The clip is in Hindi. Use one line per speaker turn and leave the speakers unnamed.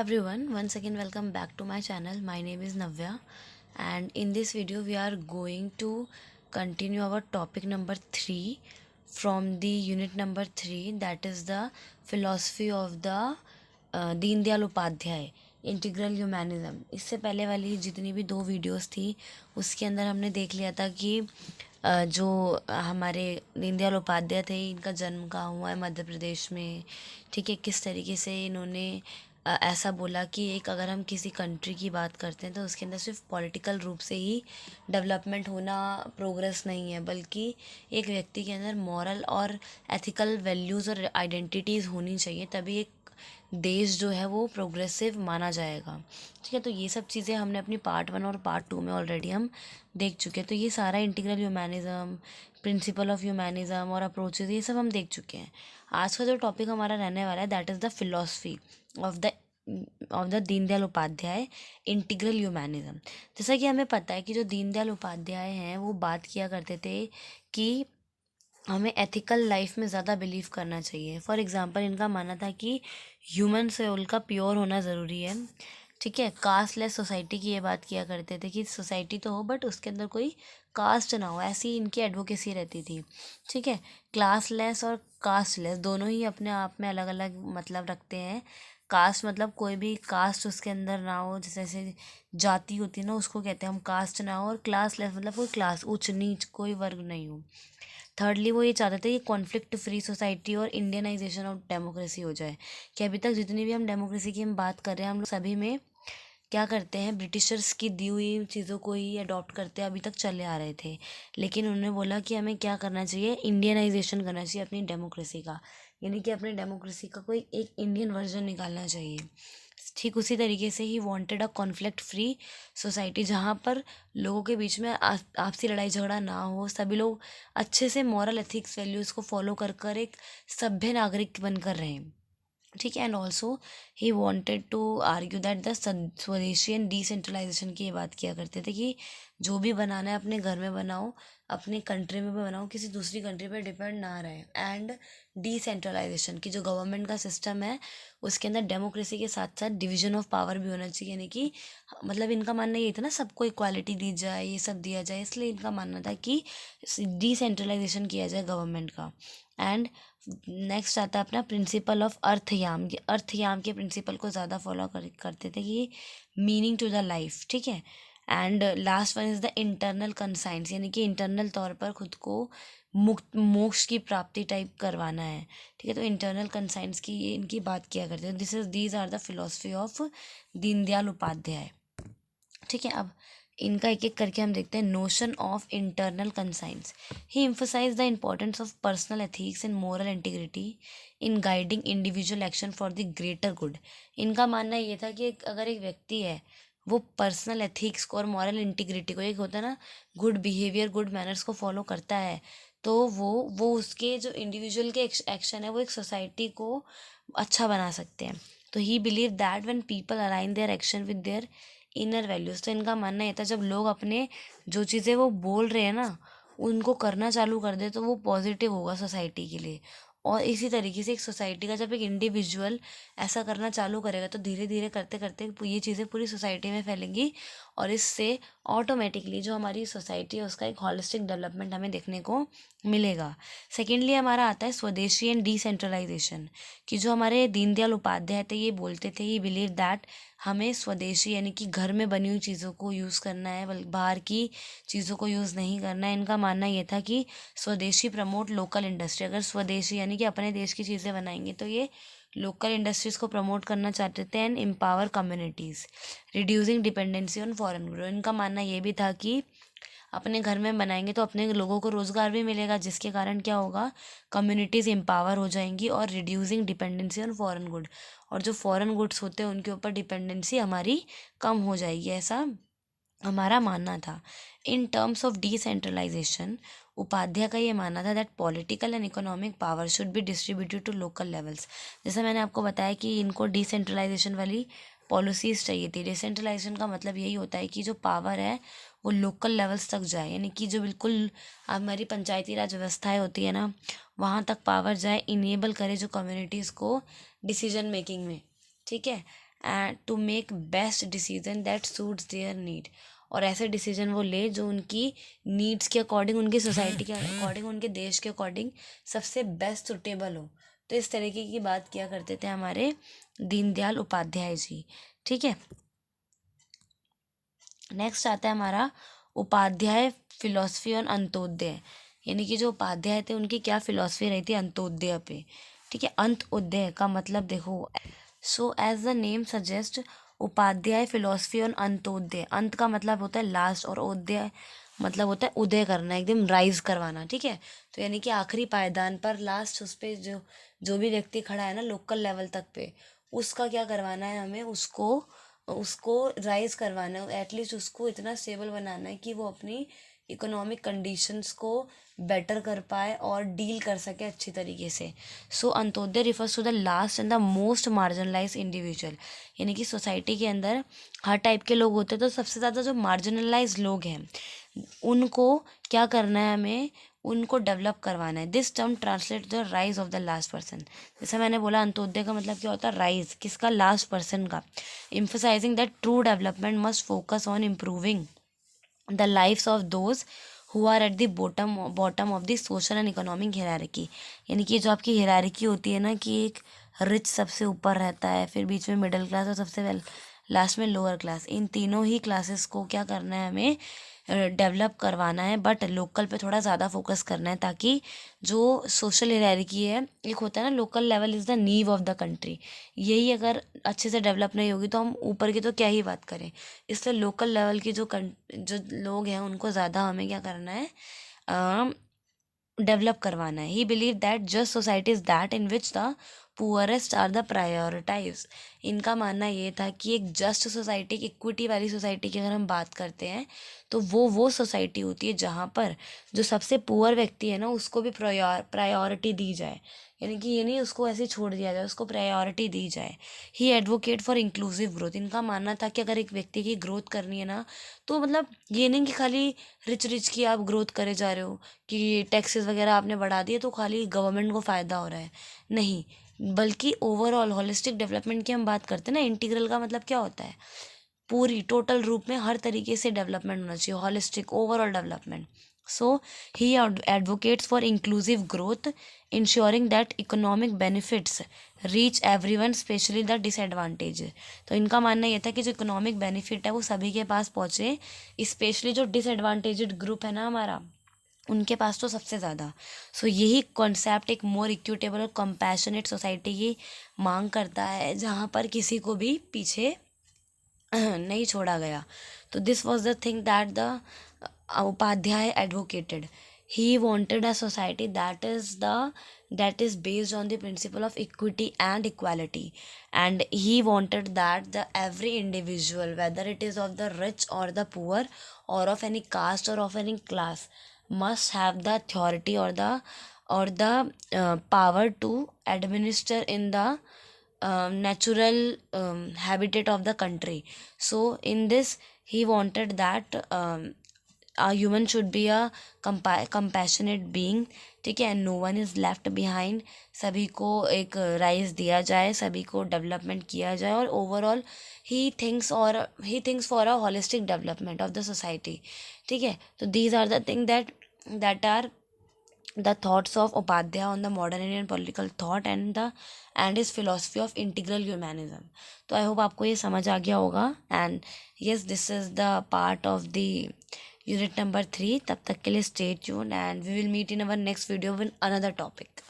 everyone, once again welcome back to my channel. My name is Navya, and in this video we are going to continue our topic number 3 from the unit number 3, that is the philosophy of the Deen Dayal Upadhyay integral humanism. इससे पहले वाली जितनी भी 2 वीडियोस थी उसके अंदर हमने देख लिया था कि जो हमारे दीनदयाल उपाध्याय थे, इनका जन्म कहाँ हुआ है, मध्य प्रदेश में। ठीक है, किस तरीके से इन्होंने ऐसा बोला कि एक अगर हम किसी कंट्री की बात करते हैं तो उसके अंदर सिर्फ पॉलिटिकल रूप से ही डेवलपमेंट होना प्रोग्रेस नहीं है, बल्कि एक व्यक्ति के अंदर मॉरल और एथिकल वैल्यूज़ और आइडेंटिटीज़ होनी चाहिए, तभी एक देश जो है वो प्रोग्रेसिव माना जाएगा। ठीक है, तो ये सब चीज़ें हमने अपनी पार्ट 1 और पार्ट 2 में ऑलरेडी हम देख चुके हैं। तो ये सारा integral humanism, principle of humanism और अप्रोचेज, ये सब हम देख चुके हैं। आज का जो टॉपिक हमारा रहने वाला है that is the philosophy of the Deendayal Upadhyay integral humanism. जैसा कि हमें पता है कि जो दीनदयाल उपाध्याय हैं वो बात किया करते थे कि हमें एथिकल लाइफ में ज़्यादा बिलीव करना चाहिए। फॉर एग्ज़ाम्पल, इनका मानना था कि ह्यूमन सोल का प्योर होना ज़रूरी है। ठीक है, कास्टलेस सोसाइटी की ये बात किया करते थे कि सोसाइटी तो हो बट उसके अंदर कोई कास्ट ना हो, ऐसी इनकी एडवोकेसी रहती थी। ठीक है, क्लासलेस और कास्टलेस दोनों ही अपने आप में अलग अलग मतलब रखते हैं। कास्ट मतलब कोई भी कास्ट उसके अंदर ना हो, जैसे जाति होती है ना, उसको कहते हैं हम कास्ट ना हो। और क्लासलेस मतलब कोई क्लास, उच्च नीच कोई वर्ग नहीं हो। थर्डली वो ये चाहते थे कि कॉन्फ्लिक्ट फ्री सोसाइटी और इंडियनाइजेशन ऑफ डेमोक्रेसी हो जाए, कि अभी तक जितनी भी हम डेमोक्रेसी की हम बात कर रहे हैं, हम लोग सभी में क्या करते हैं, ब्रिटिशर्स की दी हुई चीज़ों को ही अडॉप्ट करते अभी तक चले आ रहे थे। लेकिन उन्होंने बोला कि हमें क्या करना चाहिए, इंडियनाइजेशन करना चाहिए अपनी डेमोक्रेसी का, यानी कि अपनी डेमोक्रेसी का कोई एक इंडियन वर्जन निकालना चाहिए। ठीक उसी तरीके से he wanted a conflict free society, जहाँ पर लोगों के बीच में आपसी लड़ाई झगड़ा ना हो, सभी लोग अच्छे से मॉरल एथिक्स वैल्यूज़ को फॉलो कर कर एक सभ्य नागरिक बनकर रहें। ठीक है, and also he wanted to argue that the swadeshi and decentralization की ये बात किया करते थे कि जो भी बनाना है अपने घर में बनाओ, अपने कंट्री में भी बनाओ, किसी दूसरी कंट्री पर डिपेंड ना रहे। एंड डिसेंट्रलाइजेशन की जो गवर्नमेंट का सिस्टम है उसके अंदर डेमोक्रेसी के साथ साथ डिवीजन ऑफ पावर भी होना चाहिए, यानी कि मतलब इनका मानना ये था ना, सबको इक्वालिटी दी जाए, ये सब दिया जाए, इसलिए इनका मानना था कि डिसेंट्रलाइजेशन किया जाए गवर्नमेंट का। एंड नेक्स्ट आता है अपना प्रिंसिपल ऑफ अर्थयाम। ये अर्थयाम के प्रिंसिपल को ज़्यादा फॉलो करते थे कि मीनिंग टू द लाइफ। ठीक है, and last one is the internal conscience, यानी कि इंटरनल तौर पर खुद को मुक्त मोक्ष की प्राप्ति टाइप करवाना है। ठीक है, तो इंटरनल कंसाइंस की ये इनकी बात किया करते हैं। These are the philosophy of Deendayal Upadhyay. ठीक है, अब इनका एक एक करके हम देखते हैं। Notion of internal conscience, he emphasize the importance of personal ethics and moral integrity in guiding individual action for the greater good. इनका मानना ये था कि अगर एक व्यक्ति है वो पर्सनल एथिक्स को और मॉरल इंटीग्रिटी को, एक होता है ना गुड बिहेवियर, गुड मैनर्स को फॉलो करता है, तो वो उसके जो इंडिविजुअल के एक्शन है वो एक सोसाइटी को अच्छा बना सकते हैं। तो ही believe that when people align their action with their inner values, तो इनका मानना ये था जब लोग अपने जो चीज़ें वो बोल रहे हैं ना उनको करना चालू कर दे तो वो पॉजिटिव होगा सोसाइटी के लिए। और इसी तरीके से एक सोसाइटी का जब एक इंडिविजुअल ऐसा करना चालू करेगा तो धीरे धीरे करते करते ये चीज़ें पूरी सोसाइटी में फैलेंगी, और इससे ऑटोमेटिकली जो हमारी सोसाइटी है उसका एक हॉलिस्टिक डेवलपमेंट हमें देखने को मिलेगा। सेकेंडली हमारा आता है स्वदेशी एंड डिसेंट्रलाइजेशन, कि जो हमारे दीनदयाल उपाध्याय थे ये बोलते थे, ये बिलीव दैट हमें स्वदेशी यानी कि घर में बनी हुई चीज़ों को यूज़ करना है, बल्कि बाहर की चीज़ों को यूज़ नहीं करना है। इनका मानना ये था कि स्वदेशी प्रमोट लोकल इंडस्ट्री, अगर स्वदेशी यानी कि अपने देश की चीज़ें बनाएंगे तो ये लोकल इंडस्ट्रीज़ को प्रमोट करना चाहते थे। And empower communities, reducing dependency on foreign good. इनका मानना ये भी था कि अपने घर में बनाएंगे तो अपने लोगों को रोज़गार भी मिलेगा, जिसके कारण क्या होगा, कम्युनिटीज़ एम्पावर हो जाएंगी, और reducing dependency on foreign good, और जो फॉरेन गुड्स होते हैं उनके ऊपर डिपेंडेंसी हमारी कम हो जाएगी, ऐसा हमारा मानना था। In terms of decentralization, Upadhyay का ये मानना था that political and economic power should be distributed to local levels. जैसा मैंने आपको बताया कि इनको डिसेंट्रलाइजेशन वाली पॉलिसीज़ चाहिए थी। डिसेंट्रलाइजेशन का मतलब यही होता है कि जो पावर है वो लोकल लेवल्स तक जाए, यानी कि जो बिल्कुल हमारी पंचायती राज व्यवस्थाएं होती है ना वहाँ तक पावर जाए, इनेबल करे जो कम्युनिटीज़ को डिसीजन मेकिंग में। ठीक है, and to make best decision that suits their need, और ऐसे डिसीजन वो ले जो उनकी नीड्स के अकॉर्डिंग, उनकी सोसाइटी के अकॉर्डिंग, उनके देश के अकॉर्डिंग सबसे बेस्ट सुटेबल हो। तो इस तरीके की बात किया करते थे हमारे दीनदयाल उपाध्याय जी। ठीक है, नेक्स्ट आता है हमारा उपाध्याय फिलॉसफी ऑन अंत्योदय, यानी कि जो उपाध्याय थे उनकी क्या फिलॉसफी रही थी अंत्योदय पे। ठीक है, अंत्योदय का मतलब देखो, so as the name suggest, Upadhyay philosophy on Antyodaya, अंत का मतलब होता है लास्ट और उदय मतलब होता है उदय करना, एकदम राइज करवाना। ठीक है, तो यानी कि आखिरी पायदान पर लास्ट उस पे जो जो भी व्यक्ति खड़ा है ना लोकल लेवल तक पे, उसका क्या करवाना है हमें, उसको उसको राइज करवाना है, एटलीस्ट उसको इतना स्टेबल बनाना है कि वो अपनी इकोनॉमिक कंडीशंस को बेटर कर पाए और डील कर सके अच्छी तरीके से। So Antyodaya refers to the last and the most marginalise individual, यानी कि सोसाइटी के अंदर हर टाइप के लोग होते हैं, तो सबसे ज़्यादा जो मार्जिनलाइज लोग हैं उनको क्या करना है हमें, उनको डेवलप करवाना है। This term translate the rise of the last person, जैसे मैंने बोला अंत्योदय का मतलब क्या होता है, राइज किसका, लास्ट पर्सन का। emphasizing that true development must focus on improving the lives of those who are at the bottom of the social and economic hierarchy, यानी कि जो आपकी hierarchy होती है ना, कि एक रिच सबसे ऊपर रहता है, फिर बीच में मिडिल क्लास और सबसे लास्ट में लोअर क्लास, इन तीनों ही क्लासेस को क्या करना है हमें, डेवलप करवाना है, बट लोकल पे थोड़ा ज़्यादा फोकस करना है, ताकि जो सोशल हायरार्की है, एक होता है ना लोकल लेवल इज़ द नीव ऑफ द कंट्री, यही अगर अच्छे से डेवलप नहीं होगी तो हम ऊपर की तो क्या ही बात करें। इसलिए लोकल लेवल की जो लोग हैं उनको ज़्यादा हमें क्या करना है, डेवलप करवाना है। He believe that just society is that in which the poorest are the prioritize, इनका मानना ये था कि एक जस्ट सोसाइटी, इक्विटी वाली सोसाइटी की अगर हम बात करते हैं तो वो सोसाइटी होती है जहाँ पर जो सबसे पुअर व्यक्ति है ना उसको भी प्रायोरिटी दी जाए, यानी कि ये नहीं उसको ऐसे ही छोड़ दिया जाए, उसको प्रायोरिटी दी जाए। ही एडवोकेट फॉर इंक्लूसिव ग्रोथ, इनका मानना था कि अगर एक व्यक्ति की ग्रोथ करनी है ना, तो मतलब ये नहीं कि खाली रिच की आप ग्रोथ करे जा रहे हो कि टैक्सेस वगैरह आपने बढ़ा दिए तो खाली गवर्नमेंट को फ़ायदा हो रहा है, नहीं, बल्कि ओवरऑल होलिस्टिक डेवलपमेंट की हम बात करते हैं ना। इंटीग्रल का मतलब क्या होता है, पूरी टोटल रूप में हर तरीके से डेवलपमेंट होना चाहिए, holistic overall development. So he advocates for inclusive growth, ensuring that economic benefits reach everyone specially the disadvantage, तो इनका मानना ये था कि जो इकोनॉमिक बेनिफिट है वो सभी के पास पहुँचे, स्पेशली जो डिसएडवांटेज्ड ग्रुप है ना हमारा, उनके पास तो सबसे ज़्यादा। सो यही कॉन्सेप्ट एक मोर इक्विटेबल और कंपैशनेट सोसाइटी की मांग करता है, जहाँ पर किसी को भी पीछे नहीं छोड़ा गया। तो this was the thing that the Upadhyay advocated. He wanted a society that is based on the principle of equity and equality, and he wanted that the every individual, whether it is of the rich or the poor or of any caste or of any class, must have the authority or the power to administer in the natural habitat of the country. So in this he wanted that a human should be a compassionate being, ठीक है, no one is left behind, सभी को एक राइज दिया जाए, सभी को डेवलपमेंट किया जाए, और overall he thinks for a holistic development of the society. ठीक है, तो these are the thing that are the thoughts of Upadhyaya on the modern Indian political thought and his philosophy of integral humanism. तो आई होप आपको ये समझ आ गया होगा, and yes this is the part of the unit number 3। तब तक के लिए stay tuned and we will meet in our next video with another topic.